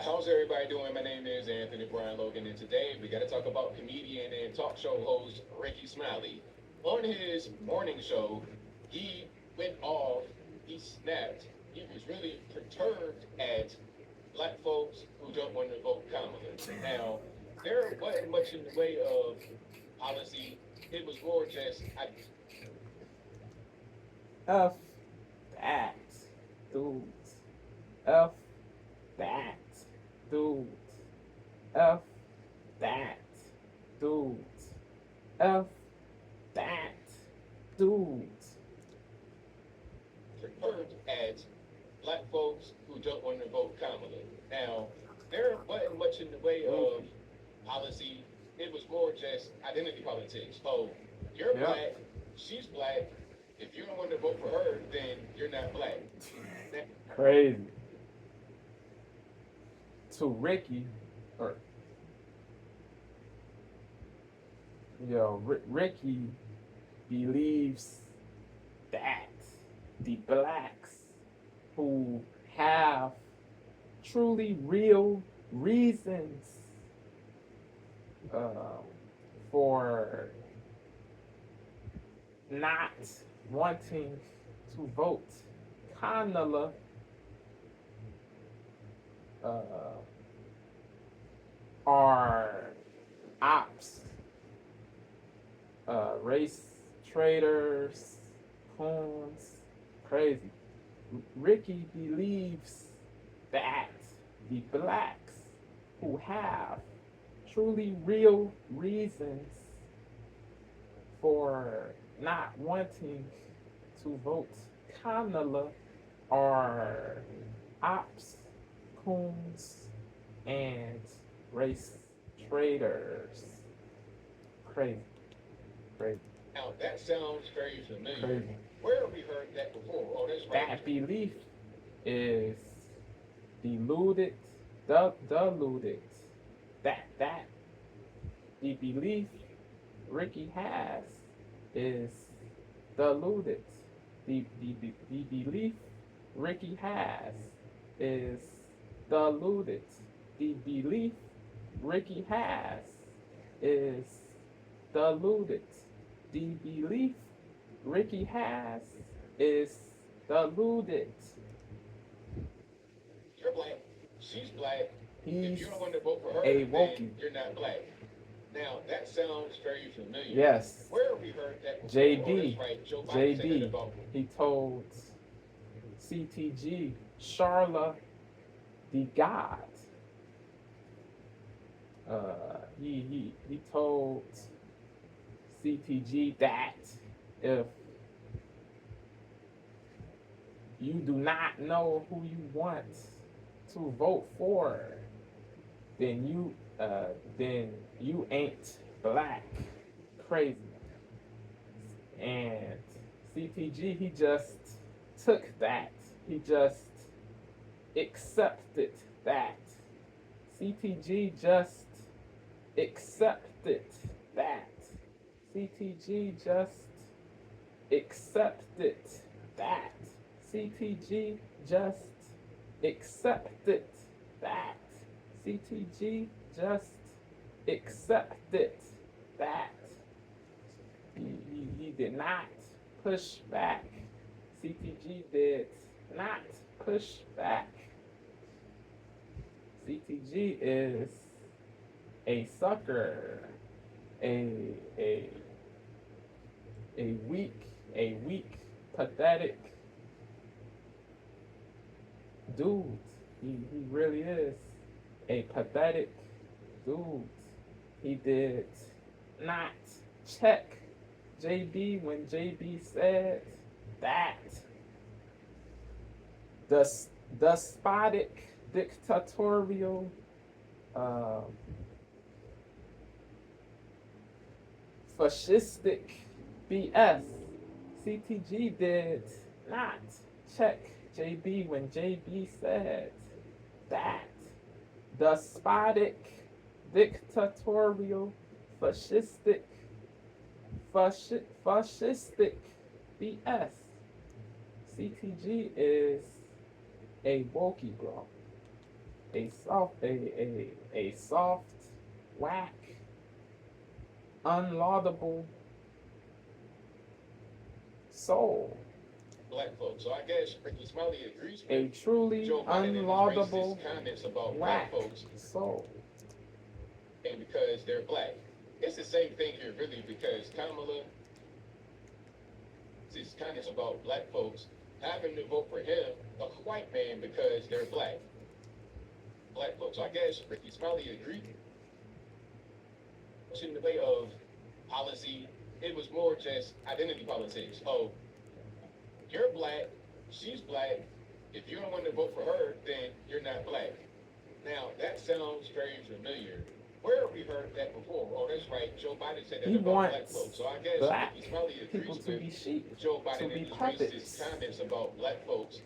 How's everybody doing? My name is Anthony Brian Logan, and today we got to talk about comedian and talk show host Rickey Smiley. On his morning show, he went off, he snapped, he was really perturbed at black folks who don't want to vote Kamala. Now, there wasn't much in the way of policy, it was more just, F that, dudes. F that, dudes. F that, dudes. F that, dudes. perturbed at black folks who don't want to vote Kamala. Now, there wasn't much in the way of policy. It was more just identity politics. Oh, you're Yep. black, she's black. If you don't want to vote for her, then you're not black. That, Crazy. To Ricky, or Ricky believes that the blacks who have truly real reasons uh, for not wanting to vote Kamala uh, are ops, race traders, coons, crazy. Ricky believes that the blacks who have truly real reasons for not wanting to vote Kamala are ops, coons, and race traders. Crazy, crazy, now, that sounds very familiar. crazy. Where have we heard that before? Oh, that's right. That belief is deluded, deluded. That the belief Ricky has is deluded. The belief Ricky has is deluded. The belief Ricky has is deluded. The belief Ricky has is deluded. You're black, she's black. If He's you don't want to vote for her, a then wokey. you're not black. Now, that sounds very familiar. Yes. Where have we heard that before? Oh, that's JD. right. Joe Biden said that JD. about He told CTG, Charla the God. He told CTG that if you do not know who you want to vote for, then you ain't black. Crazy. And CTG, he just took that. He just accepted that. CTG just accepted that. CTG just accepted that. CTG just accepted that. CTG just accepted that. He did not push back. CTG did not push back. CTG is a sucker, a a a weak, pathetic dude. He really is a pathetic dude. He did not check JB when JB said that the despotic, dictatorial, fascistic BS. CTG did not check JB when JB said that despotic, dictatorial, fascistic BS. CTG is a wokey bro. a soft, whack, unlaudable soul. Black folks. So I guess Ricky Smiley agrees A with truly Joe Biden and his unlaudable, racist comments about whack black folks soul. and because they're black. It's the same thing here, really, because Kamala, his comments about black folks having to vote for him, a white man, because they're black. Black folks. So I guess Ricky Smiley agreed. In the way of policy, it was more just identity politics. Oh, you're black, she's black. If you don't want to vote for her, then you're not black. Now, that sounds very familiar. Where have we heard that before? Oh, that's right. Joe Biden said that He about black wants folks. So I guess black Ricky Smiley people agrees to be with sheep, Joe to Biden be and his puppets, racist comments about black folks.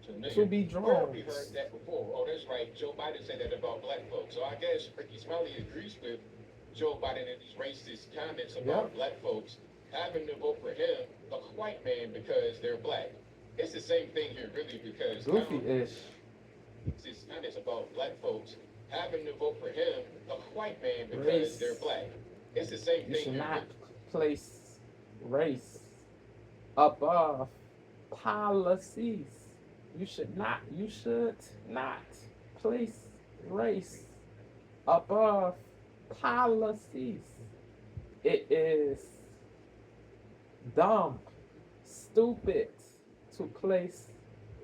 to be Where have we drones. heard that before? Oh, that's right. Joe Biden said that about black folks. So I guess Ricky Smiley agrees with Joe Biden and his racist comments about Yep. black folks having to vote for him, a white man, because they're black. It's the same thing here, really, because Goofy-ish. his comments about black folks having to vote for him, a white man, because Race. they're black. It's the same You thing should here. not place race above policies. You should not place race above policies. It is dumb, stupid to place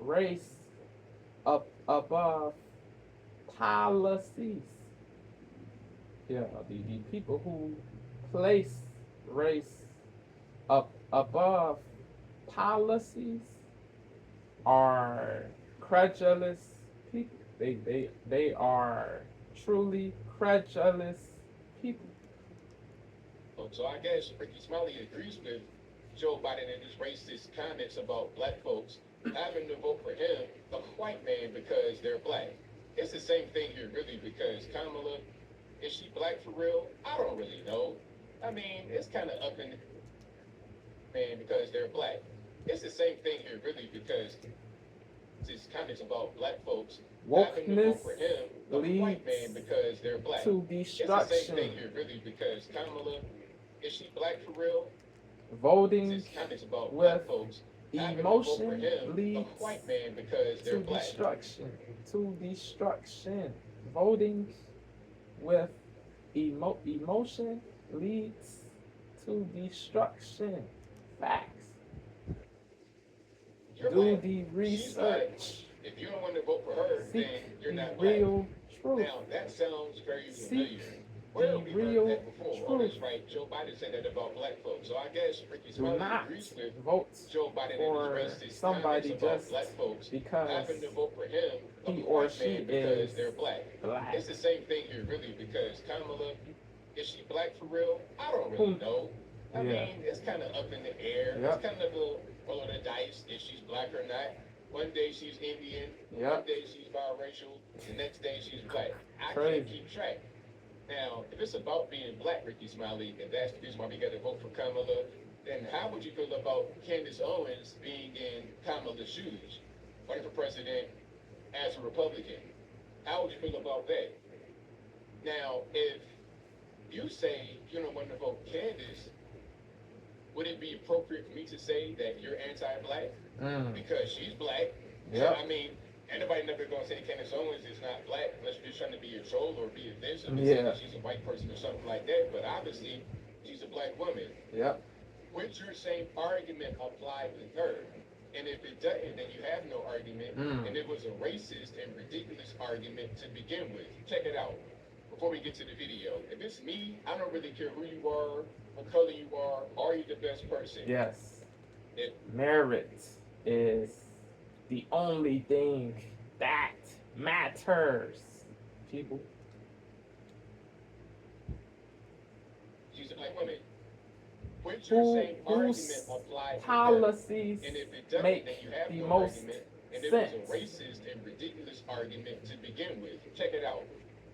race above policies. Yeah, the people who place race above policies are credulous people. They are truly credulous people. So I guess Ricky Smiley agrees with Joe Biden and his racist comments about black folks having to vote for him, a white man, because they're black. It's the same thing here, really, because Kamala, is she black for real? I don't really know. I mean, it's kind of up in man because they're black. It's the same thing here, really, because his comments about black folks having to vote Wokeness for him, a white man, leads because they're black. to It's the same thing destruction. here, really, because Kamala, is she black for real? Voting His comments about with black folks having to vote for emotion him, a leads white man, because they're to black. destruction. To destruction. Voting with emotion leads to destruction. Facts. You're Do black. the She's black. research. If you don't want to vote for her, Seek then you're the not black. real truth. Now, that sounds very Seek familiar. Where the have we real heard that before? Oh, that's truth. right. Joe Biden said that about black folks. So I guess Ricky Do Smiley not agrees with vote Joe Biden for and his racist somebody comments about just black folks because having to vote for him, a he or white she man, because is they're black. black. It's the same thing here, really, because Kamala, is she black for real? I don't really know. I Yeah. mean, it's kind of up in the air. Yep. It's kind of a roll of the dice if she's black or not. One day she's Indian, Yep. one day she's biracial, the next day she's black. I Crazy. can't keep track. Now, if it's about being black, Ricky Smiley, and that's the reason why we got to vote for Kamala, then how would you feel about Candace Owens being in Kamala's shoes, running for president as a Republican? How would you feel about that? Now, if you say you don't want to vote Candace, would it be appropriate for me to say that you're anti-black because she's black? Yep. I mean, anybody never gonna say Candace Owens is not black unless you're just trying to be a troll or be offensive and say Yeah. that she's a white person or something like that. But obviously, she's a black woman. Yep. Would your same argument apply with her? And if it doesn't, then you have no argument, and it was a racist and ridiculous argument to begin with. Check it out. Before we get to the video, if it's me, I don't really care who you are, what color you are you the best person? Yes. If Merit is the only thing that matters. People. she's a black woman, would your same Whose argument apply to her? policies And if it doesn't, make then you have the no most argument, and it was sense? a racist and ridiculous argument to begin with. Check it out.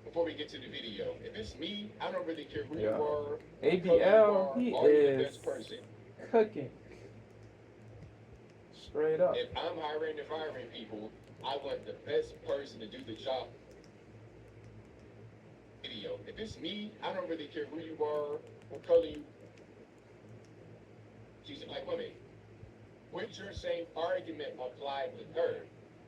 Before we get to the video, if it's me, I don't really care who Yeah. you are, ABL, he are you the is best person? cooking Straight up. If I'm hiring and firing people, I want the best person to do the job. Video. If it's me, I don't really care who you are, what color you. She's a black woman. Would your same argument apply with her?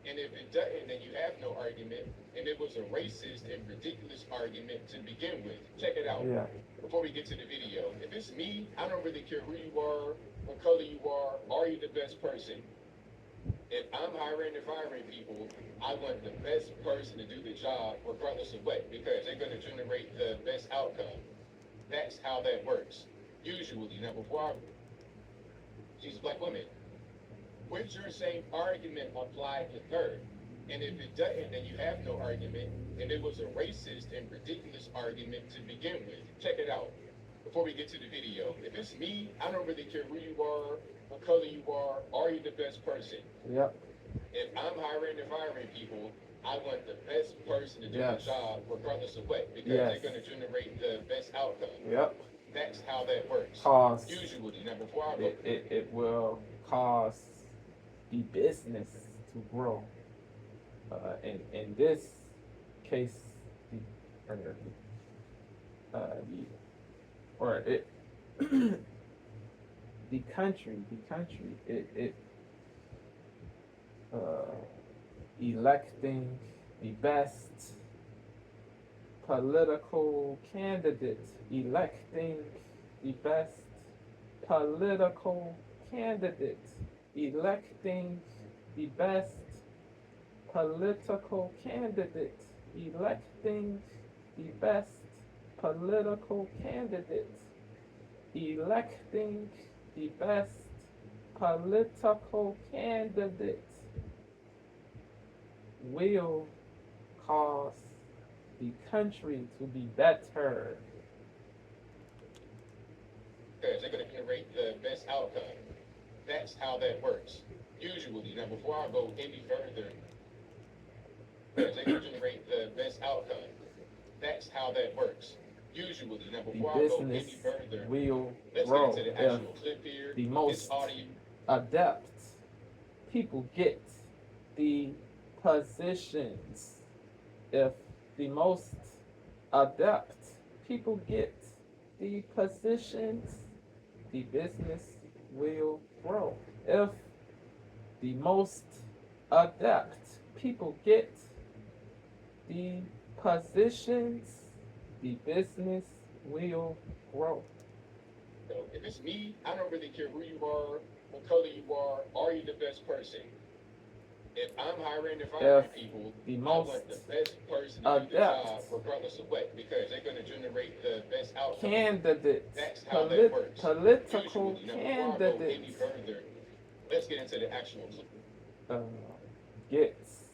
And if it doesn't, then you have no argument. And it was a racist and ridiculous argument to begin with. Check it out. Yeah. Before we get to the video, if it's me, I don't really care who you are, what color you are you the best person? If I'm hiring and firing people, I want the best person to do the job regardless of what, because they're going to generate the best outcome. That's how that works. Usually. Now, before she's a black woman. Would your same argument apply with her? And if it doesn't, then you have no argument. And it was a racist and ridiculous argument to begin with. Check it out. Before we get to the video, if it's me, I don't really care who you are, what color you are you the best person? Yep. If I'm hiring and firing people, I want the best person to do the job regardless of what, because they're going to generate the best outcome. Yep. That's how that works. Usually. Now, before I go, it will cause the business to grow. In this case, the country, electing the best political candidate, electing the best political candidate, electing the best political candidate, electing the best political candidate, electing the best political candidate will cause the country to be better. Because they're going to generate the best outcome. That's how that works. Usually. Now, before I go any further, because they're going to generate the best outcome. That's how that works. Usually. Now, before I go any further, will let's grow get into the actual clip here. The most adept people get the positions. If the most adept people get the positions, the business will grow. If the most adept people get the positions, the business will grow. If it's me, I don't really care who you are, what color you are you the best person? If I'm hiring and firing people, I want the best person to do the job regardless of what, because they're going to generate the best outcome. Candidate. That's how that works. Political Usually. Now, candidate. before I go any further, let's get into the actual clip. Gets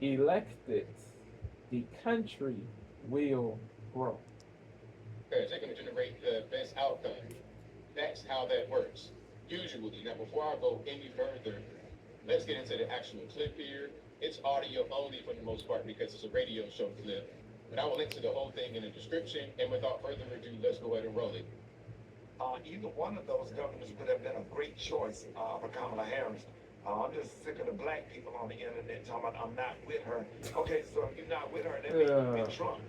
elected, the country will grow. Because they're going to generate the best outcome. That's how that works. Usually. Now, before I go any further, let's get into the actual clip here. It's audio only for the most part because it's a radio show clip. But I will link to the whole thing in the description. And without further ado, let's go ahead and roll it. Either one of those governors would have been a great choice for Kamala Harris. I'm just sick of the black people on the internet talking about I'm not with her. Okay, so if you're not with her, that means you've been Trump.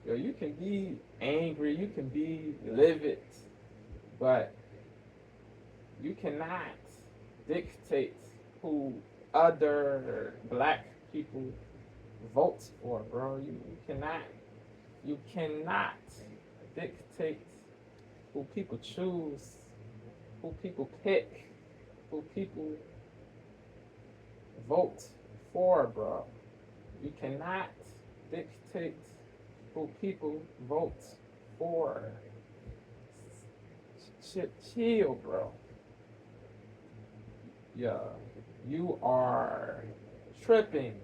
Yeah, you can be angry, you can be livid, but you cannot dictate who other black people vote for, bro. You cannot dictate who people choose, who people pick, who people vote for, bro. You cannot dictate who people vote for. Chill, bro. Yeah, you are tripping.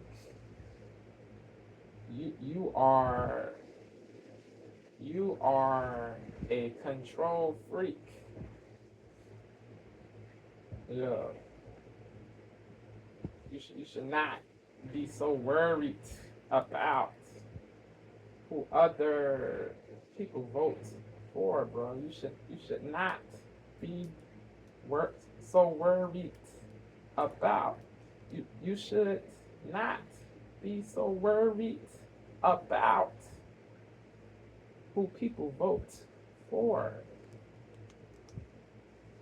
You are a control freak. Yeah. You should not be so worried about who other people vote for, bro. You should not be so so worried about. You should not be so worried about who people vote for.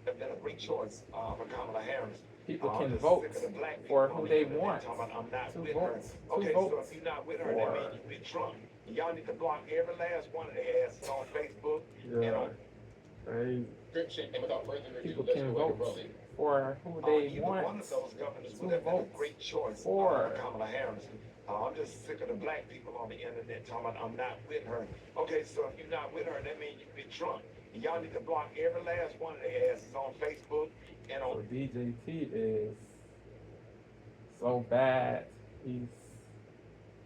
Have been a great choice for Kamala Harris. People I'm can just vote sick of the black people for on who the they internet want talking about I'm not to with vote. her. Okay, so if you're not with her, that means you with Trump. Y'all need to block every last one of their asses on Facebook and Yeah, on crazy. Description, and without further ado, People let's can go ahead and vote roll it. for who they either want one of those governors to would have been a vote great choice for. for Kamala Harris. I'm just sick of the black people on the internet talking about I'm not with her. Okay, so if you're not with her, that means you with Trump. And y'all need to block every last one of their asses on Facebook and So on. DJT is so bad. He's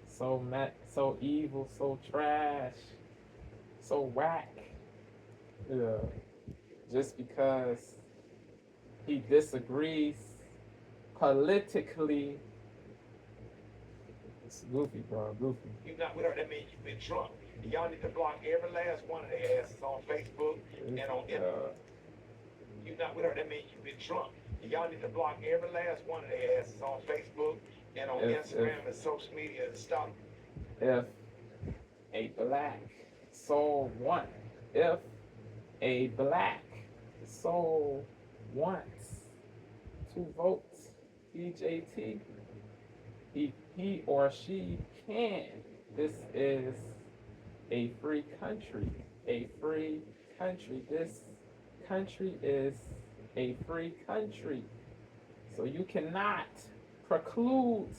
so evil, so trash, so whack. Yeah. Just because he disagrees politically. It's goofy, bro. Goofy. If you're not with her, that means you with Trump. And y'all need to block every last one of their asses on Facebook and on. If you're not with her, that means you with Trump. And y'all need to block every last one of their asses on Facebook and on Instagram and social media and stuff. If a black soul if a black soul wants to vote DJT, he or she can. This is a free country. A free country. This country is a free country. So you cannot preclude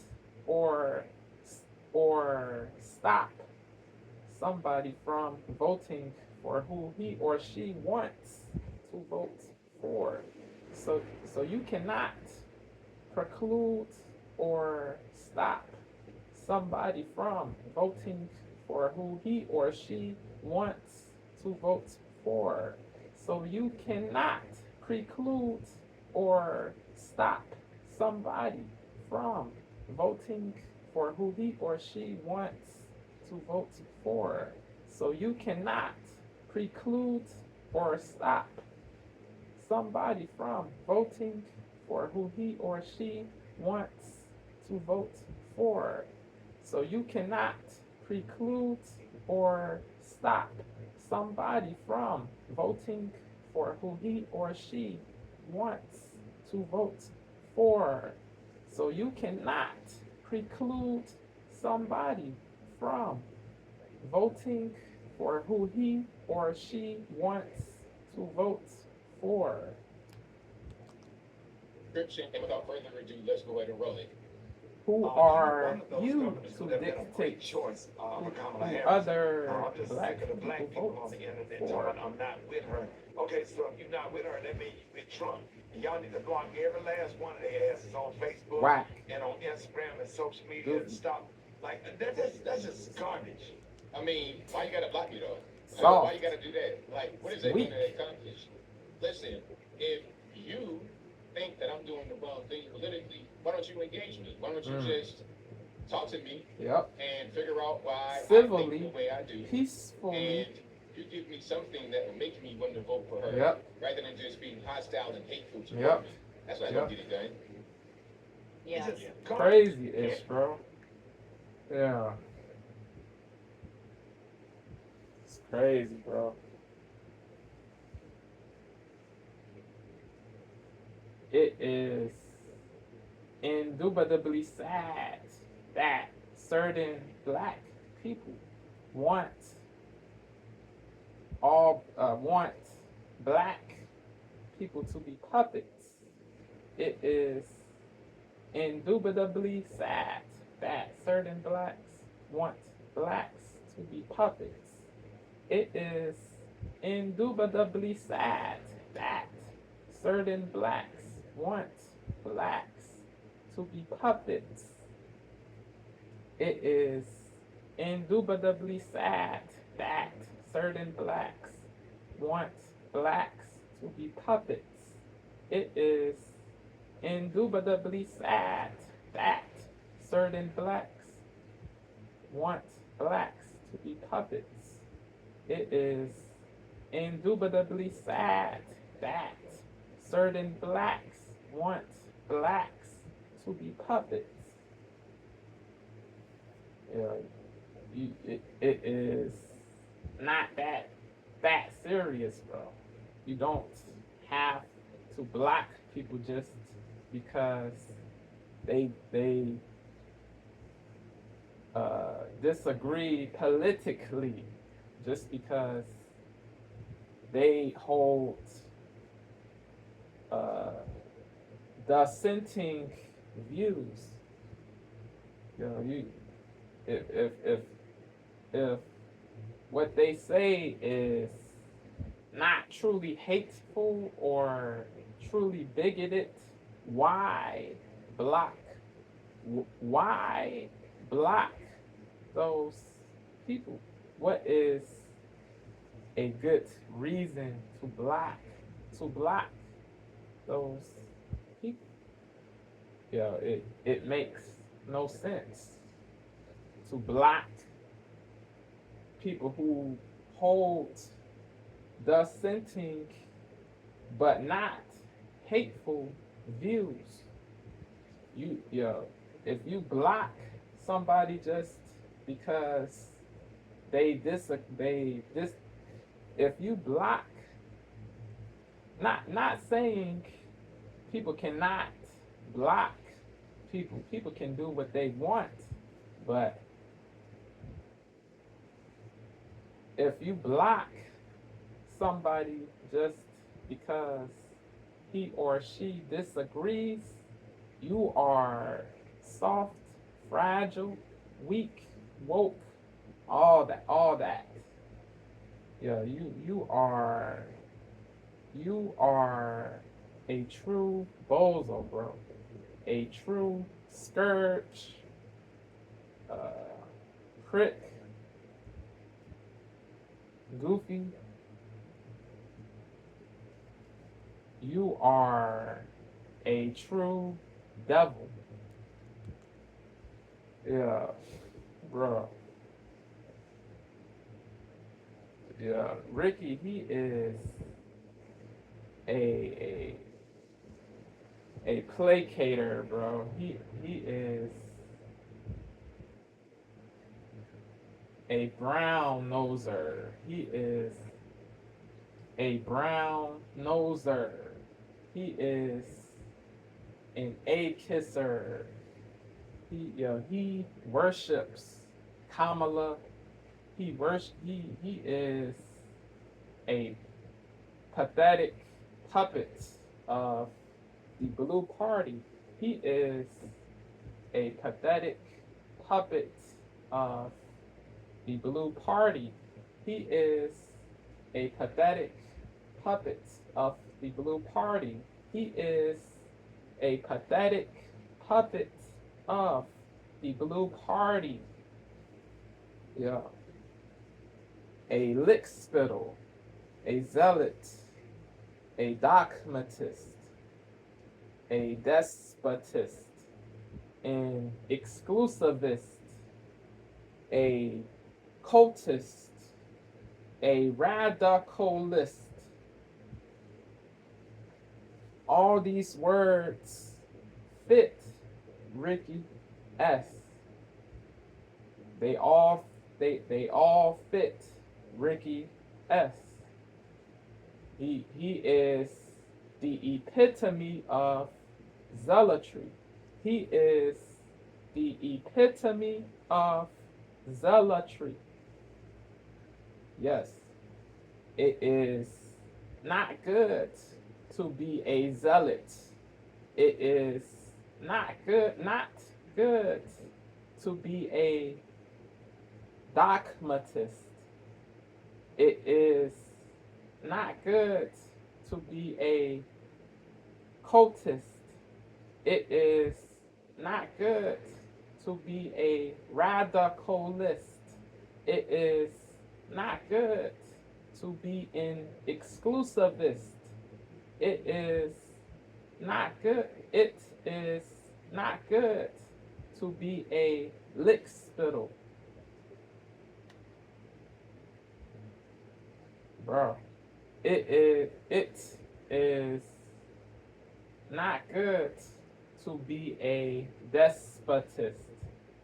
or stop somebody from voting for who he or she wants to vote for. So you cannot preclude or stop somebody from voting for who he or she wants to vote for. So you cannot preclude or stop somebody from voting for who he or she wants to vote for. So you cannot preclude or stop somebody from voting for who he or she wants to vote for. So you cannot preclude or stop somebody from voting for who he or she wants to vote for. So you cannot preclude somebody from voting for who he or she wants to vote for. Description, and without further ado, let's go ahead and roll it. Who are you to dictate choice for Kamala who Harris. other I'm just black sick of the black people people on vote the internet for? talking about I'm not with her. Okay, so if you're not with her, that means you with Trump. And y'all need to block every last one of their asses on Facebook Whack. and on Instagram and social media and stuff. Like that's just garbage. I mean, why you gotta block me though? Soft. Why you gotta do that? Like, what is that Weak. gonna accomplish? Listen, if you think that I'm doing the wrong thing politically, why don't you engage me? Why don't you just talk to me Yep. and figure out why I Civilly, think the way I do, peacefully. and you give me something that will make me want to vote for her, Yep. rather than just being hostile and hateful to Yep. me. That's why I Yep. don't get it done. It's Yes. just garbage. Crazy-ish, bro. Yeah. It's crazy, bro. It is indubitably sad that certain black people want black people to be puppets. It is indubitably sad that certain blacks want blacks to be puppets. It is indubitably sad that certain blacks want blacks to be puppets. It is indubitably sad that certain blacks want blacks to be puppets. It is indubitably sad that certain blacks want blacks to be puppets. It is indubitably sad that certain blacks want blacks to be puppets. You know, it is not that serious, bro. You don't have to block people just because they disagree politically, just because they hold dissenting views. You know, if what they say is not truly hateful or truly bigoted, why block? Why block those people? What is a good reason to block those people? Yeah, it makes no sense to block people who hold dissenting but not hateful views. If you block somebody just because if you block, not saying people cannot block people can do what they want, but if you block somebody just because he or she disagrees, you are soft, fragile, weak, woke, all that. Yeah, you are a true bozo, bro. A true scourge, prick, goofy. You are a true devil. Yeah, bro. Yeah, Rickey, he is a placater, bro. He is a brown noser. He is a brown noser. He is an A kisser. He worships KAMALA. He is a pathetic puppet of the Blue Party. He is a pathetic puppet of the Blue Party. He is a pathetic puppet of the Blue Party. He is a pathetic puppet of the Blue Party. Yeah. A lickspittle, a zealot, a dogmatist, a despotist, an exclusivist, a cultist, a radicalist. All these words fit Rickey S. They all fit Rickey S. He is the epitome of zealotry. He is the epitome of zealotry. Yes, it is not good to be a zealot. It is not good to be a dogmatist. It is not good to be a cultist. It is not good to be a radicalist. It is not good to be an exclusivist. It is not good. It is not good to be a lickspittle. Bro, it is not good to be a despotist.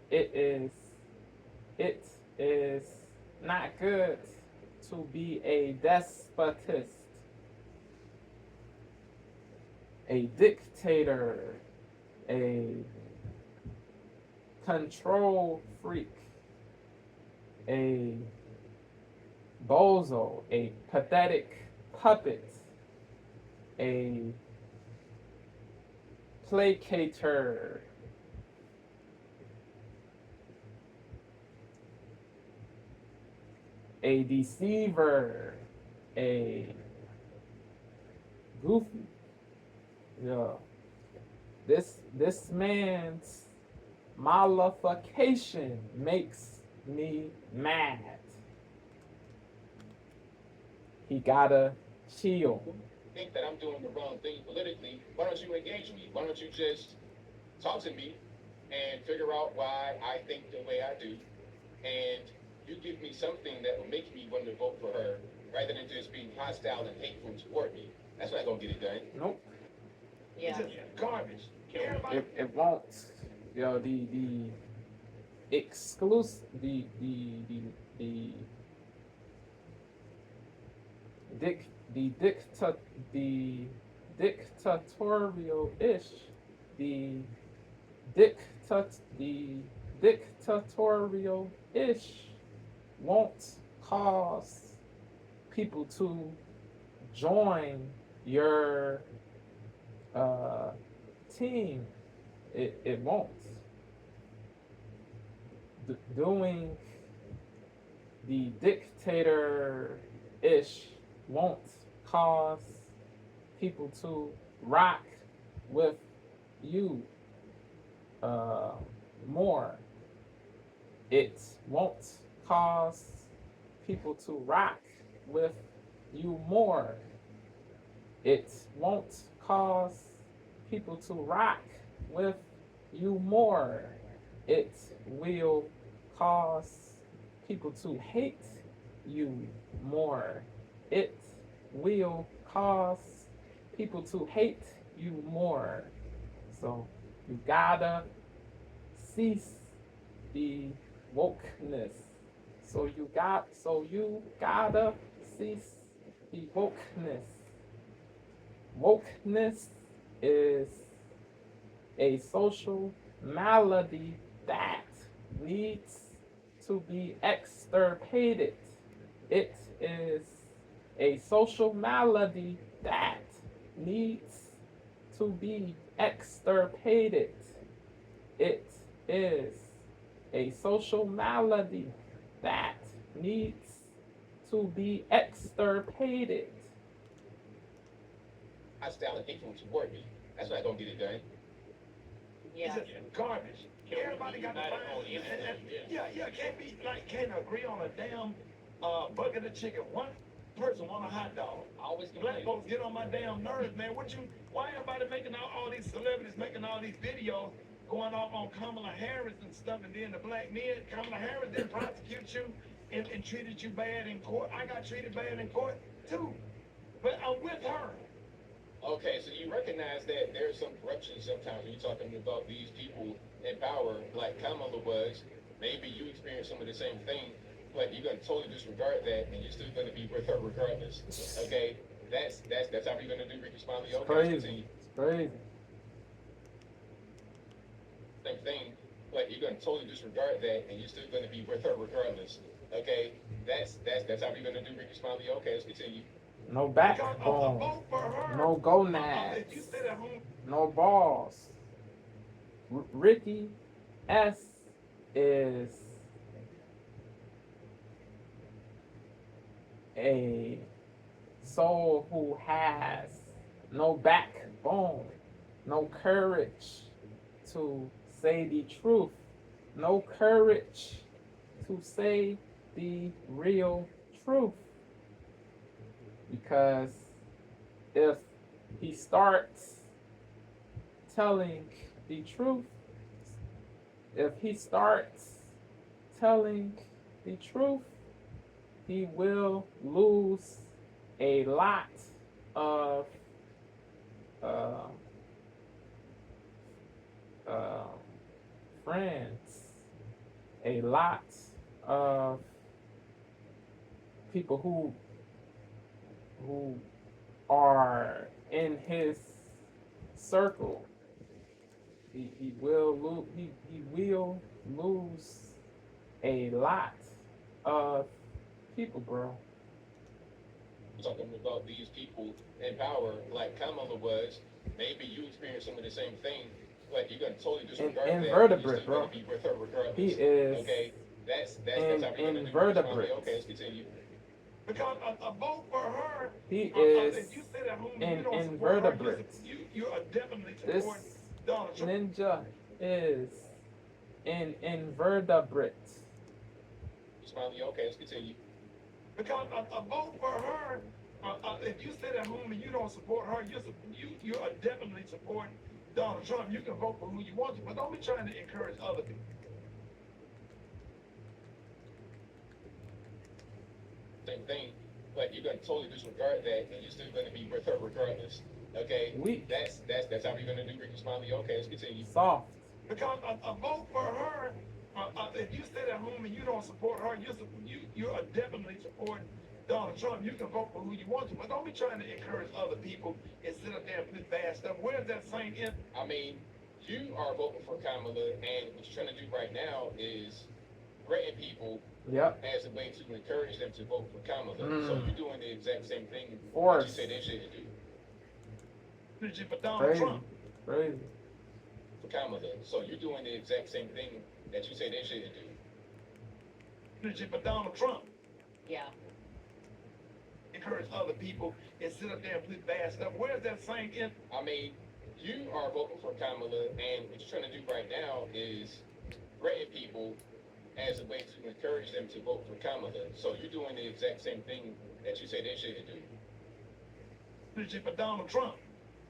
It is it is not good to be a despotist, a dictator, a control freak, a bozo, a pathetic puppet, a placater, a deceiver, a goofy. Yeah. This man's mollification makes me mad. He gotta chill. Think that I'm doing the wrong thing politically, why don't you engage me? Why don't you just talk to me and figure out why I think the way I do, and you give me something that will make me want to vote for her, rather than just being hostile and hateful toward me. That's not gonna get it done. Nope. It's just garbage. Everybody. It won't. You know, the exclusive the dictatorial ish the dictatorial ish won't cause people to join your team. It won't. Doing the dictator-ish won't cause people to rock with you more. It won't cause people to rock with you more. It won't cause people to rock with you more. It will cause people to hate you more. It will cause people to hate you more. So you gotta cease the wokeness. So you gotta cease the wokeness. Wokeness is a social malady that needs to be extirpated. It is a social malady that needs to be extirpated. It is a social malady that needs to be extirpated. Hostile and hateful toward me. That's not gonna get it done. It's just garbage. Everybody got to find. Can't agree on a damn bucket of chicken. One person want a hot dog. I always Black complain. folks get on my damn nerves, man. Why everybody making all these celebrities making all these videos going off on Kamala Harris and stuff, and then the black men, Kamala Harris didn't prosecute you and treated you bad in court. I got treated bad in court too, but I'm with her. Okay, so you recognize that there's some corruption sometimes when you're talking about these people in power, like Kamala was. Maybe you experienced some of the same thing, but you're gonna totally disregard that, and you're still gonna be with her regardless. Okay, that's how you're gonna do, Rickey Smiley. Okay, Crazy. It's crazy. same thing, but you're gonna totally disregard that, and you're still gonna be with her regardless. Okay, that's how you're gonna do, Rickey Smiley. Okay, let's continue. No Because a backbone. vote for her. No gonads. If you sit at home. No balls. Ricky S is a soul who has no backbone, no courage to say the truth, no courage to say the real truth. Because if he starts telling the truth, he will lose a lot of um, friends, a lot of people who are in his circle. He will lose. He will lose a lot of people, bro. Talking about these people in power, like Kamala was, maybe you experience some of the same thing, but you're gonna totally disregard that. And you're Invertebrate, still bro. gonna be with her regardless. He is Okay, that's how we're gonna do. invertebrate. Okay, let's continue. Because a vote for her, He if is you sit at home and an you don't support her, invertebrate. you are definitely This supporting Donald Trump. ninja is an invertebrate. Smiley, okay, let's continue. Because a vote for her, if you sit at home and you don't support her, you are definitely supporting Donald Trump. You can vote for who you want to, but don't be trying to encourage other people. Same thing, but you're gonna totally disregard that, and you're still gonna be with her regardless. Okay, Weak. that's how we're gonna do. Ricky Smiley, okay, let's continue. Soft. Because a vote for her, if you sit at home and you don't support her, you are definitely supporting Donald Trump. You can vote for who you want to, but don't be trying to encourage other people and sit up there and put bad stuff. Where's that same I mean, you are voting for Kamala, and what you're trying to do right now is threaten people Yep. as a way to encourage them to vote for Kamala. Mm. So you're doing the exact same thing that you Force. say they shouldn't do for Donald Crazy. Trump? Crazy. for Kamala. So you're doing the exact same thing that you say they shouldn't do For Donald Trump. Yeah. Encourage other people and sit up there and put bad stuff. Where's that same I mean, you are voting for Kamala, and what you're trying to do right now is threaten people as a way to encourage them to vote for Kamala. So you're doing the exact same thing that you say they shouldn't do for Donald Trump?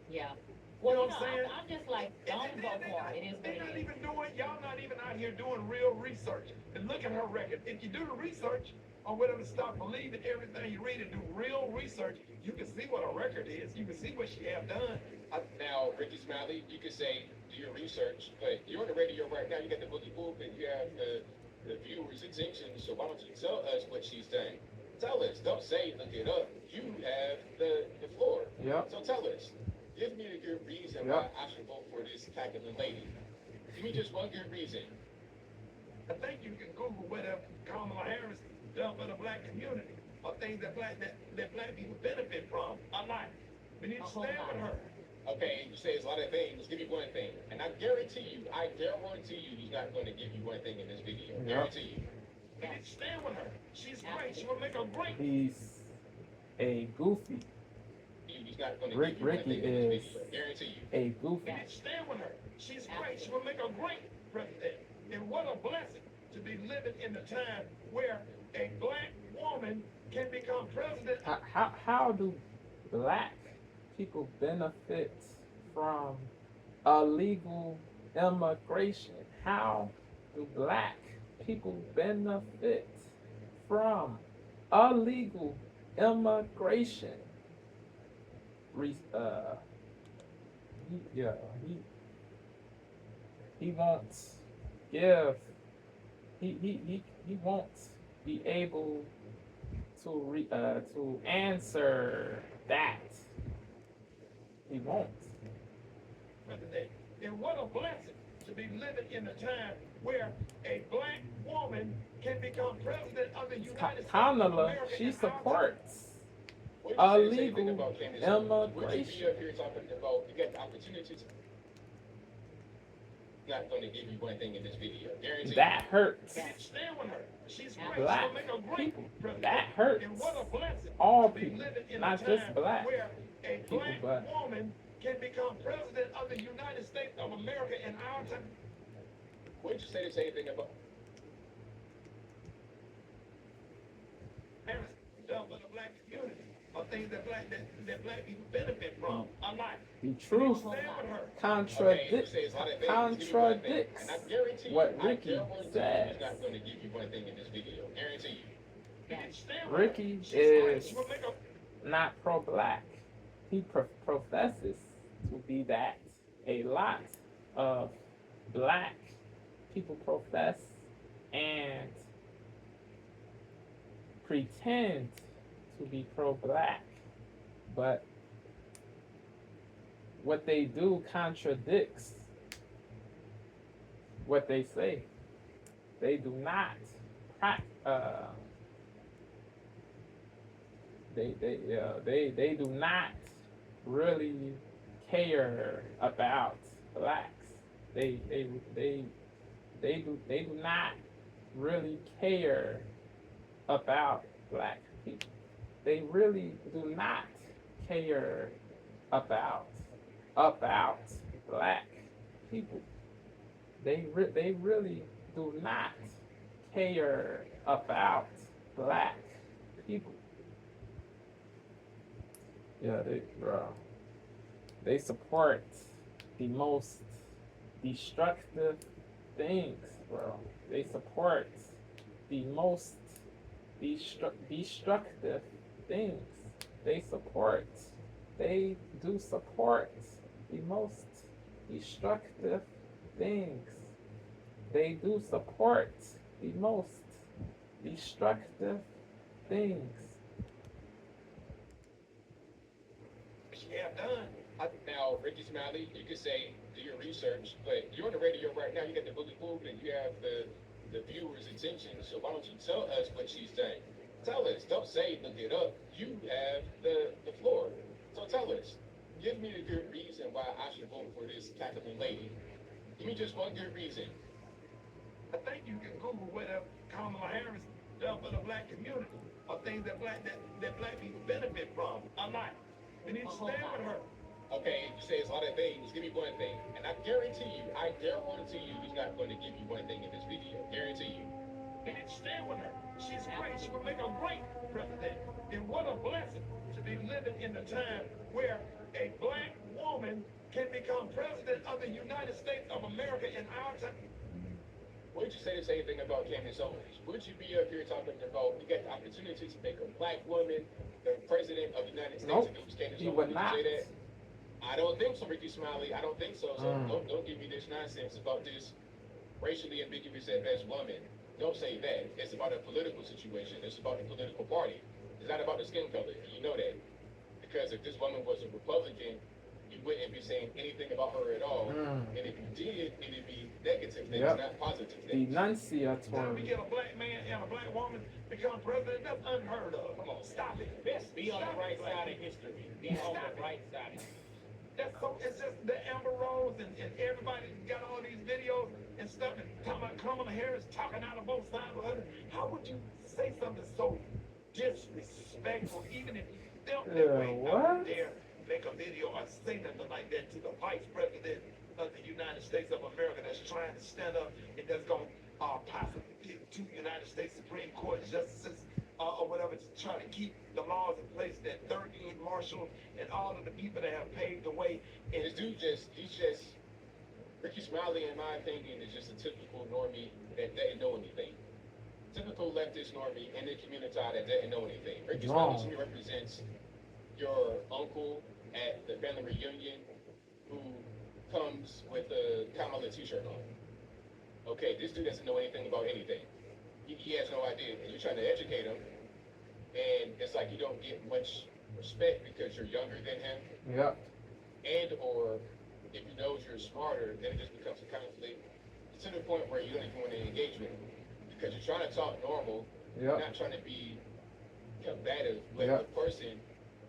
Yeah. You Well, know what I'm saying? I'm just like, don't vote for him. It is what They're not it is. even doing, y'all not even out here doing real research. And look at her record. If you do the research on whether to stop believing everything you read and do real research, you can see what her record is. You can see what she have done. Now, Ricky Smiley, you can say, do your research, but you're on the radio right now, you got the boogie boop, and you have the viewers' attention, so why don't you tell us what she's done? Tell us. Don't say, look it up. You have the floor. Yep. So tell us. Give me a good reason why I should vote for this Packing lady. Give me just one good reason. I think you can Google whether Kamala Harris done for the black community or things that black people benefit from or not. We need to stand with her. Okay, you say it's a lot of things. Give me one thing. And I guarantee you he's not going to give you one thing in this video. Yep. Guarantee you. We need to stand with her. She's great. She will make a great. He's a goofy. He's not going to Rick- give you one Ricky thing in this is- video. Guarantee you. A goofy. We need to stand with her. She's great. She will make a great president. And what a blessing to be living in the time where a black woman can become president. How do black people benefit from illegal immigration? How do black people benefit from illegal immigration? He won't give. He won't be able to answer that. He won't. President. And what a blessing to be living in a time where a black woman can become president of the United States of Kamala, America. she in our supports What did you say illegal anything about Candace Owens? Would you be immigration. up here talking about, you got the opportunity to not going to give you one thing in this video. Guarantee That hurts. We need to stand with her. She's great. Black She'll make a great people. president. That hurts. And what a blessing All to be people, living in not a just time black where a people, black but woman can become president of the United States of America in our time. What did you say to say anything about? Harris done for the black community or things that black people benefit from a lot. the truth Stand with her. contradicts And I guarantee you, what Ricky he's says. not going to give you one thing in this video. Guarantee you. We need to stand with her. Ricky She's great. is She will make a not pro-black. He professes to be that. A lot of black people profess and pretend to be pro-black, but what they do contradicts what they say. They do not they do not really care about blacks. They do not really care about black people. They really do not care about black people. They really do not care about black people. Yeah, they support the most destructive things, bro. They support the most destructive things. They do support the most destructive things. They do support the most destructive things. Yeah, done. Now, Ricky Smiley, you could say do your research, but you're on the radio right now. You got the bully poop, and you have the viewers' attention. So why don't you tell us what she's saying? Tell us. Don't say look it up. You have the floor. So tell us. Give me a good reason why I should vote for this capital lady. Give me just one good reason. I think you can Google whether Kamala Harris done for the black community or things that black people benefit from. I'm not. We need to stand with her. Okay, you say it's a lot of things. Give me one thing. And I guarantee you he's not going to give you one thing in this video. Guarantee you. We need to stand with her. She's great. She will make a great president. And what a blessing to be living in the time where a black woman can become president of the United States of America in our time. Would you say the same thing about Candace Owens? Would you be up here talking about you got the opportunity to make a black woman the president of the United States? Nope, And it was Candace he Owens? would Would not. you say that? I don't think so, Ricky Smiley. I don't think so. So don't give me this nonsense about this racially ambiguous at best woman. Don't say that. It's about a political situation. It's about a political party. It's not about the skin color. You know that. Because if this woman was a Republican, you wouldn't be saying anything about her at all. And if you did, it'd be negative things, not positive things. Now we Enunciatory. get a black man and a black woman become president. That's unheard of. Come on, stop it. Be on the right side of history. Be on the right side of history. That's so. It's just the Amber Rose and everybody got all these videos and stuff and talking about Kamala Harris talking out of both sides of her. How would you say something so disrespectful, even if you don't out there make a video or say nothing like that to the vice president of the United States of America that's trying to stand up and that's going to possibly pick 2 United States Supreme Court justices or whatever to try to keep the laws in place that Thurgood Marshall and all of the people that have paved the way. And this dude he's just, Ricky Smiley, in my opinion, is just a typical normie that doesn't know anything. Typical leftist normie in the community that doesn't know anything. Ricky Smiley to me represents your uncle at the family reunion who comes with a Kamala t-shirt on. Okay, this dude doesn't know anything about anything. He has no idea, and you're trying to educate him, and it's like you don't get much respect because you're younger than him. Yep. And or if he knows you're smarter, then it just becomes a conflict to the point where you don't even want to engage with him because you're trying to talk normal, you're not trying to be combative with the person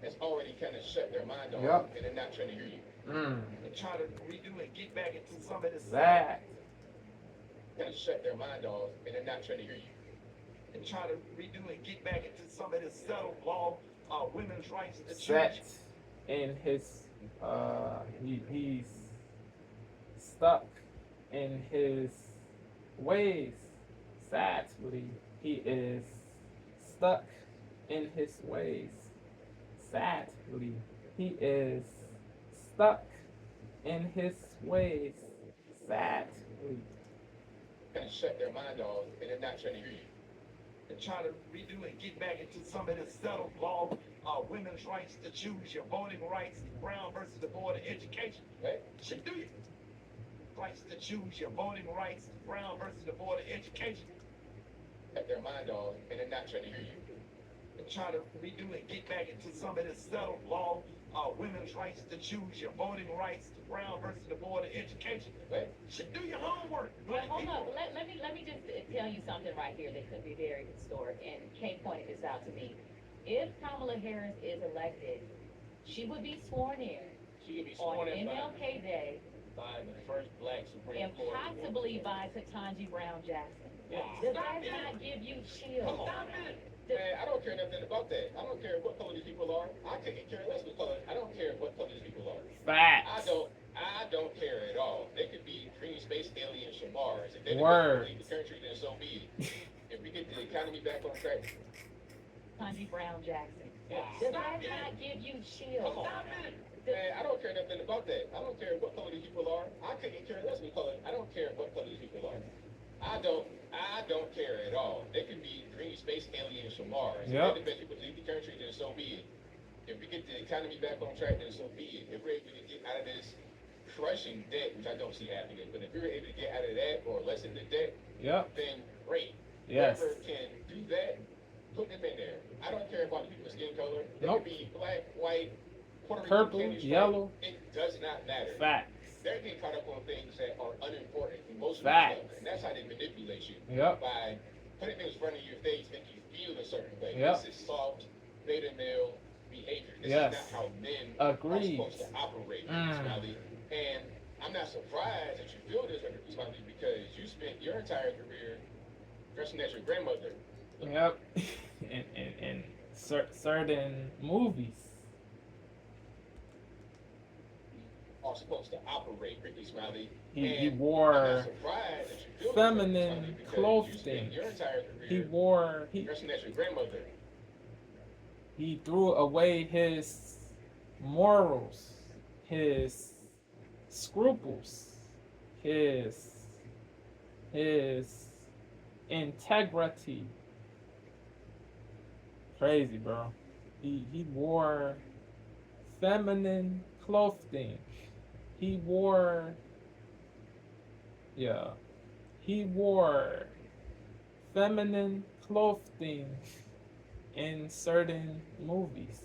that's already kind of shut their mind off and they're not trying to hear you. And try to redo and get back into some of this Kind of shut their mind off and they're not trying to hear you. And try to redo and get back into some of this settled law, women's rights to Set choose. in his he's stuck in his ways. Sadly, he is stuck in his ways. Sadly, he is stuck in his ways. Sadly. Kind of shut their mind off and they're not trying to hear you. And try to redo and get back into some of this settled law, women's rights to choose, your voting rights, Brown versus the Board of Education. Right? Should do you. rights to choose your voting rights, Brown versus the Board of Education. Cut their mind off, and they're not trying to hear you. And try to redo and get back into some of this settled law, women's rights to choose your voting rights, Brown versus the Board of Education. But Should do your homework. Well, Black hold people. on. Let me just tell you something right here that could be very historic. And Kay pointed this out to me. If Kamala Harris is elected, she would be sworn in She could be on sworn in MLK Day by the first black Supreme and Court. possibly by Ketanji Brown Jackson. Yeah. Does that not give you chills? Stop it. man, I don't care nothing about that. I don't care what color these people are. I couldn't care less what color. I don't care what color these people are. Facts. I don't care at all. They could be green space aliens from Mars. If they Word. leave the country, then so be it. If we get the economy back on track, Ketanji Brown Jackson. Yeah. Does that not give you chills? Stop it. man, I don't care nothing about that. I don't care what color these people are. I couldn't care less what color. I don't care what color these people are. I don't care at all. They could be green space aliens from Mars. Yep. If they people leave the country, then so be it. If we get the economy back on track, then so be it. If we're able to get out of this crushing debt, which I don't see happening, but if we're able to get out of that or lessen the debt, Yep. then great. Yes. Whoever can do that, put them in there. I don't care about the people's skin color. They Nope. could be black, white, Puerto Rican, Purple, Canadian, yellow. It does not matter. Facts. They're getting caught up on things that are unimportant, emotional Facts. stuff, and that's how they manipulate you. Yep. By putting things in front of your face, make you feel a certain way. Yep. This is soft, beta male behavior. This Yes. is not how men Agreed. are supposed to operate, Mm. Smiley. And I'm not surprised that you feel this, Smiley, because you spent your entire career dressing as your grandmother. Yep. in certain movies. Are supposed to operate, Rickey, Smiley. He And I'm wore not surprised that you feel feminine this, Smiley, because you clothing. spent your entire career He wore dressing as your grandmother. he threw away his morals, his scruples, his integrity. Crazy, bro. He wore feminine clothing. He wore feminine clothing in certain movies.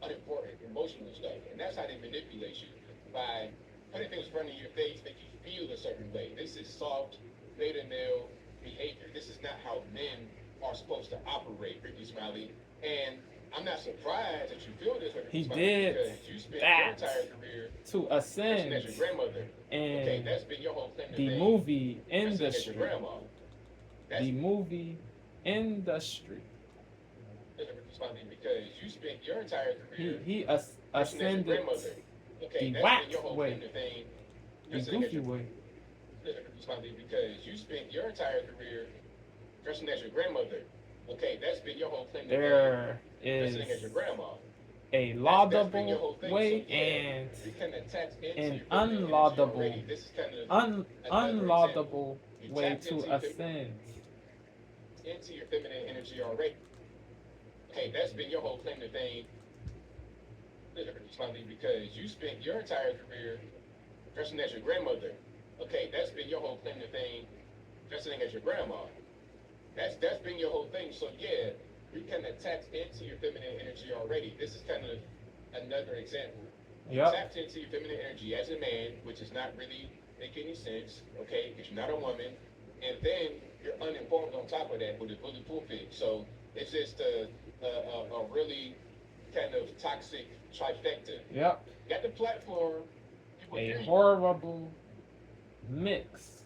Unimportant, emotional stuff, and that's how they manipulate you by putting things in front of your face, make you feel a certain way. This is soft, beta male behavior. This is not how men are supposed to operate, Rickey, Smiley. And I'm not surprised that you feel this, Rickey, He Smiley, did because you spent that your entire career to dressing ascend as your grandmother. Okay, in that's been your whole thing. the movie Dressing as your industry. grandma. That's The movie industry. Rickey, Smiley, because you spent your entire career He dressing as your ascended grandmother. Okay, the that's whack been your whole way. claim to fame. the Dressing as goofy your way. Smiley, because you spent your entire career dressing as your grandmother. Okay, that's been your whole claim to fame. There is Dressing as your grandma. a That's been your laudable whole thing. way So, yeah, and you kind of tapped into an your feminine energy unlaudable- already. This is kind of unlaudable You way tapped to into your ascend. into your feminine energy already. Okay, that's been your whole claim to fame. Smiley, because you spent your entire career dressing as your grandmother. Okay, that's been your whole claim to fame, dressing as your grandma. That's been your whole thing. So yeah, you kind of tapped into your feminine energy already. This is kind of another example. You Yep. tapped into your feminine energy as a man, which is not really make any sense, okay? Because you're not a woman, and then you're uninformed on top of that with a bully pulpit. So it's just a really kind of toxic trifecta. Yep. You got the platform, people hear A you. horrible mix.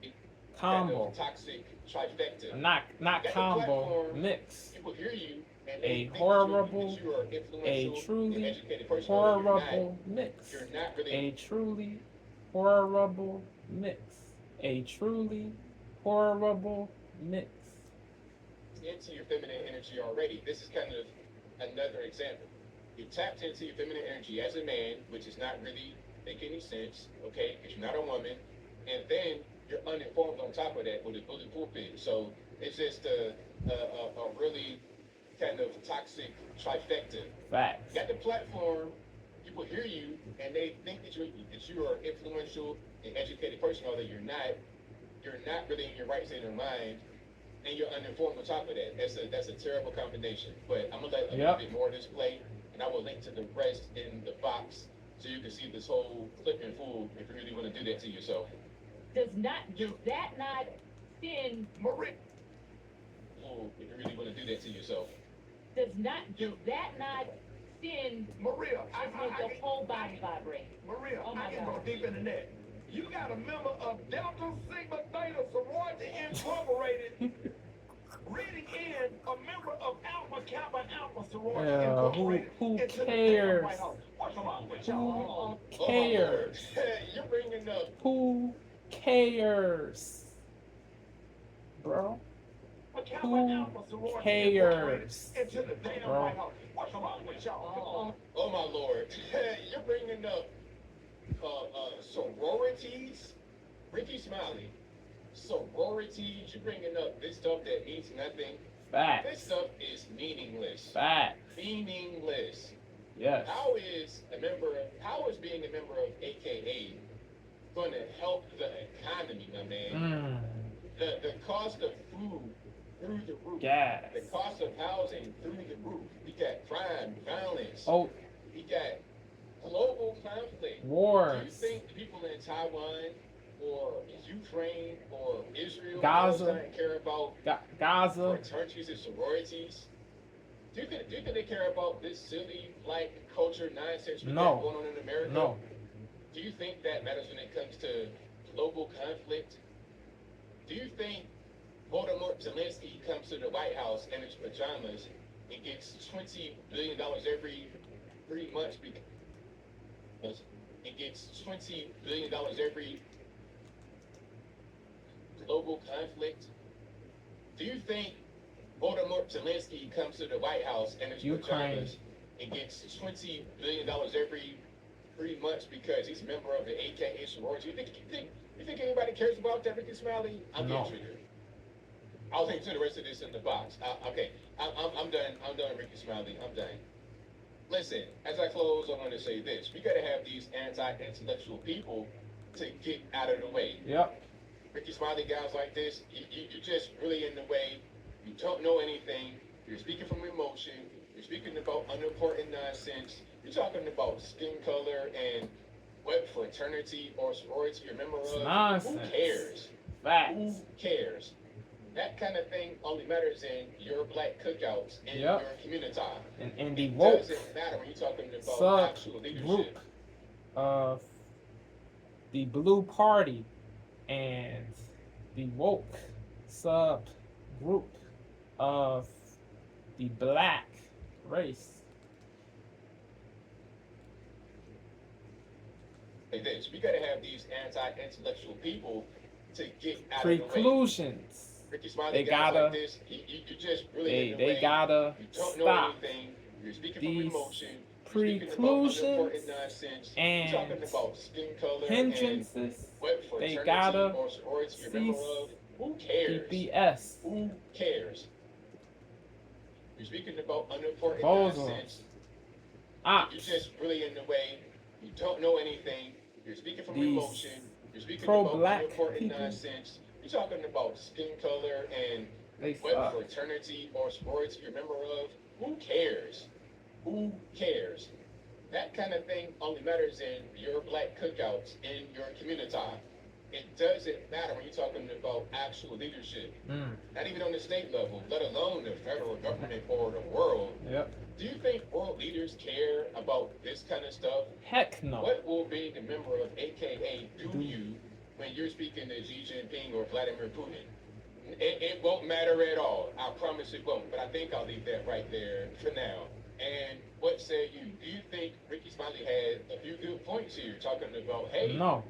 Kind Combo. of toxic trifecta. Not Got the combo. platform. Mix. People hear you, and A they think horrible, that you are a influential, truly and educated person. You're not. Horrible mix. You're not really. A truly horrible mix. A truly horrible mix. Into your feminine energy already. This is kind of another example. You tapped into your feminine energy as a man, which is not really make any sense, okay? Because you're not a woman, and then you're uninformed on top of that with a bully pulpit. So it's just a really kind of toxic trifecta. Facts. You got the platform. people hear you and they think that you are an influential and educated person, although you're not. You're not really in your right state of mind, and you're uninformed on top of that. That's a terrible combination. But I'm gonna let a little bit more of this play, and I will link to the rest in the box so you can see this whole clip in full if you really want to do that to yourself. Does that not send Maria. Full if you really want to do that to yourself. does that not send Maria, I your whole body vibrating? Maria, Oh my I can go God. deep into that. You got a member of Delta Sigma Theta Sorority Incorporated reading in a member of Alpha Kappa Alpha Sorority Incorporated. who into the cares? damn White House. What's wrong with y'all? Who cares? You're bringing up. Who cares, bro? Who cares, Into the damn bro? White House. What's wrong with y'all? Oh my lord, you're bringing up sororities, Ricky Smiley. Sororities, you're bringing up this stuff that means nothing. This Facts. stuff is meaningless. Facts. Meaningless. Yes. How is being a member of AKA going to help the economy, my man? The cost of food through the roof. Gas. The cost of housing through the roof. We got crime, violence. Oh, We got global conflict. Do you wars. think the people in Taiwan or Ukraine or Israel Gaza. Palestine care about Gaza. fraternities and sororities? Do you think they care about this silly like culture nonsense we No. got going on in America? No. Do you think that matters when it comes to global conflict? Do you think Voldemort Zelensky comes to the White House in his pajamas and gets $20 billion every 3 months because it gets $20 billion every global conflict? Do you think Voldemort Zelensky comes to the White House in his Ukraine. pajamas and gets $20 billion every 3 months because he's a member of the AKA sorority? You think anybody cares about that, Ricky Smiley? I'm No. getting triggered. I'll link to the rest of this in the box. Okay, I'm done. I'm done, Ricky Smiley. I'm done. Listen, as I close, I want to say this. We got to have these anti-intellectual people to get out of the way. Yep. Ricky Smiley guys like this, you're just really in the way. You don't know anything. You're speaking from emotion. You're speaking about unimportant nonsense. You're talking about skin color and what fraternity or sorority you're a member of. Nonsense. Who cares? Facts. Who cares? That kind of thing only matters in your black cookouts in Yep. your community. And the It woke doesn't matter when you're talking about sub actual leadership. group of the Blue Party and the woke sub group of the black race. Like this, we gotta have these anti-intellectual people to get out of the way. Preclusions. Ricky Smiley They guys gotta- like this, you just really in the They way. gotta You don't know stop anything. You're speaking these from emotion. You're speaking about preclusions unimportant nonsense. and You're talking about skin color hindrances. and what They fraternity gotta or sorority you're a member cease of. Who the cares? BS. Who cares? You're speaking about unimportant Bozos. nonsense. You're Ops. just really in the way. You don't know anything. You're speaking from These emotion. You're speaking about pro-black unimportant people. nonsense. You're talking about skin color and They what suck. fraternity or sorority you're a member of. Who cares? Who cares? That kind of thing only matters in your black cookouts in your community. It doesn't matter when you're talking about actual leadership. Not even on the state level, let alone the federal government or the world. Yep. Do you think world leaders care about this kind of stuff? Heck no. What will being a member of AKA do you when you're speaking to Xi Jinping or Vladimir Putin? It won't matter at all. I promise it won't. But I think I'll leave that right there for now. And what say you? Do you think Ricky Smiley had a few good points here talking about, hey, No.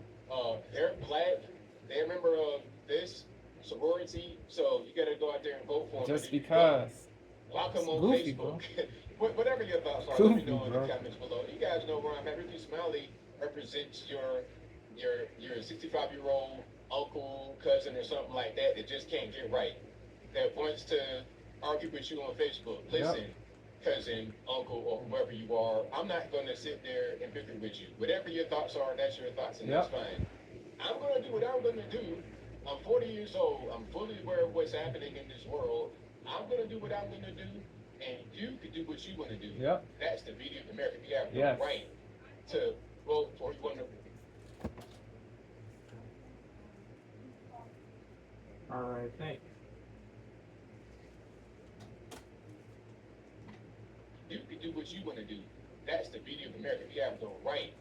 they're black, they're a member of this sorority, so you gotta go out there and vote for them. Just And if you because. don't, lock them on Goofy, Facebook. Whatever your thoughts are, let me Goofy, know in the bro. comments below. You guys know where I'm at. Ricky Smiley represents your 65-year-old uncle, cousin, or something like that that just can't get right, that wants to argue with you on Facebook. Listen, cousin, uncle, or whoever you are. I'm not going to sit there and bicker with you. Whatever your thoughts are, that's your thoughts, and that's fine. I'm going to do what I'm going to do. I'm 40 years old. I'm fully aware of what's happening in this world. I'm going to do what I'm going to do, and you can do what you want to do. Yep. That's the beauty of America. You have the Yes. right to vote for who you want to. All right, thanks. You can do what you want to do. That's the beauty of America. You have the right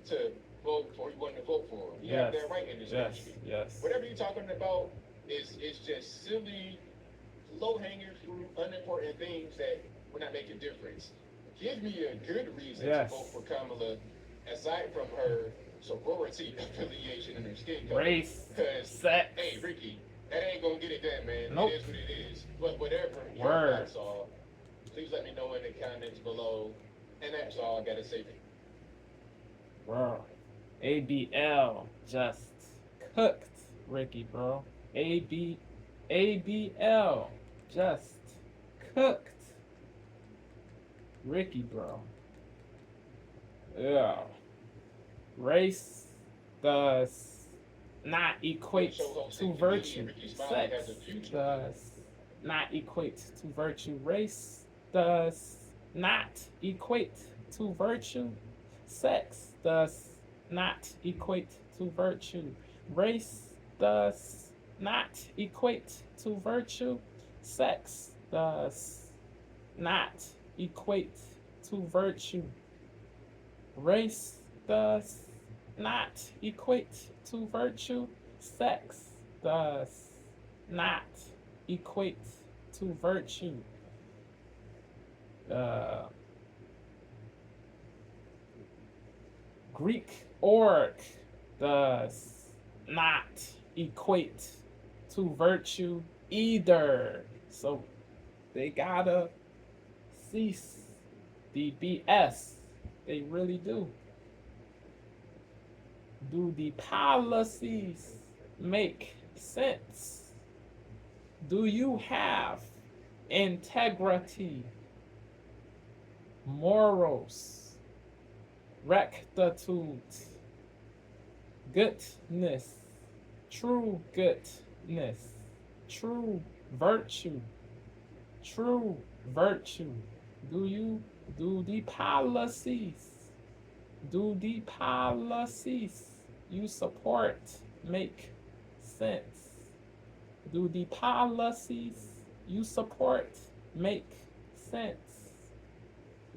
to vote for who you want to vote for. You have that right in this country. Yes. Whatever you're talking about is just silly, low-hanging fruit, unimportant things that will not make a difference. Give me a good reason to vote for Kamala, aside from her sorority affiliation and her skin color. Race, Because, sex. hey, Ricky, that ain't gonna get it done, man. Nope. It is what it is. But whatever your Word. thoughts are, please let me know in the comments below. And that's all I gotta say. Bro, ABL just cooked Ricky, bro. ABL just cooked Ricky, bro. Yeah. Race does not equate to virtue. Sex does not equate to virtue. Race does not equate to virtue. Sex does not equate to virtue. Race does not equate to virtue. Sex does not equate to virtue. Race does not equate to virtue. Sex does not equate to virtue. Greek org does not equate to virtue either. So they gotta cease the BS. They really do. Do the policies make sense? Do you have integrity, morals, rectitude, goodness, true goodness, true virtue, true virtue? Do you do the policies? Do the policies you support make sense? Do the policies you support make sense?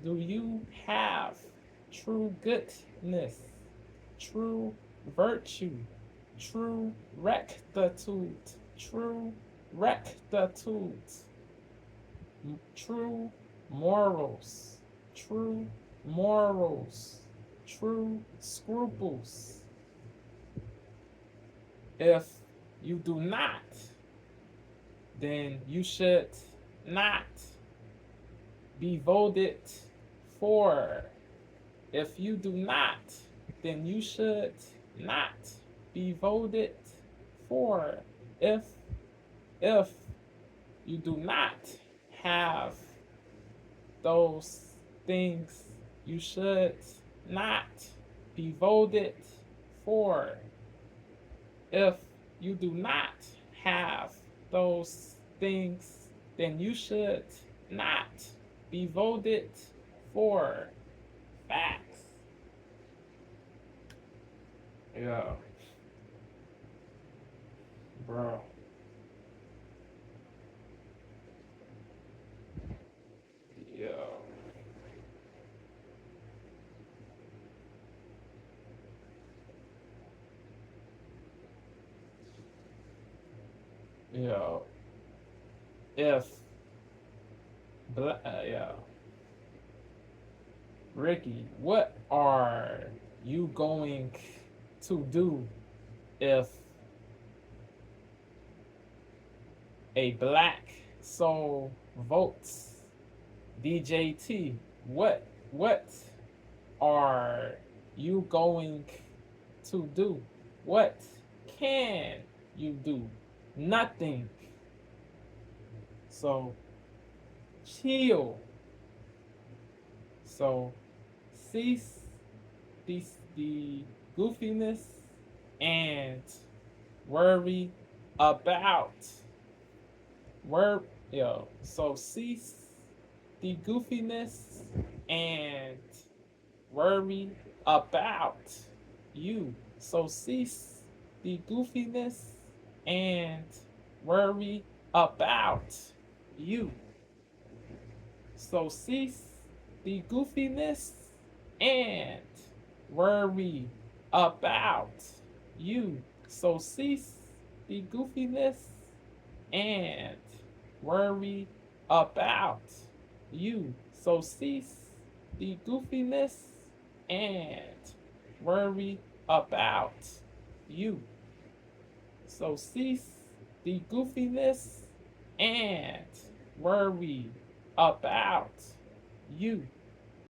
Do you have true goodness, true virtue, true rectitude, true rectitude, true morals, true morals, true scruples? If you do not, then you should not be voted for. If you do not, then you should not be voted for. If you do not have those things, you should not be voted for. If you do not have those things, then you should not be voted for. Facts. Yeah. Bro. Yeah. Yeah. If yeah. Ricky, what are you going to do if a black soul votes DJT? What are you going to do? What can you do? Nothing. So chill. So cease the goofiness and worry about so cease the goofiness and worry about you. So cease the goofiness and worry about you. So cease the goofiness and worry about you. So cease the goofiness and worry about you. So cease the goofiness and worry about you. So cease the goofiness and worry about you.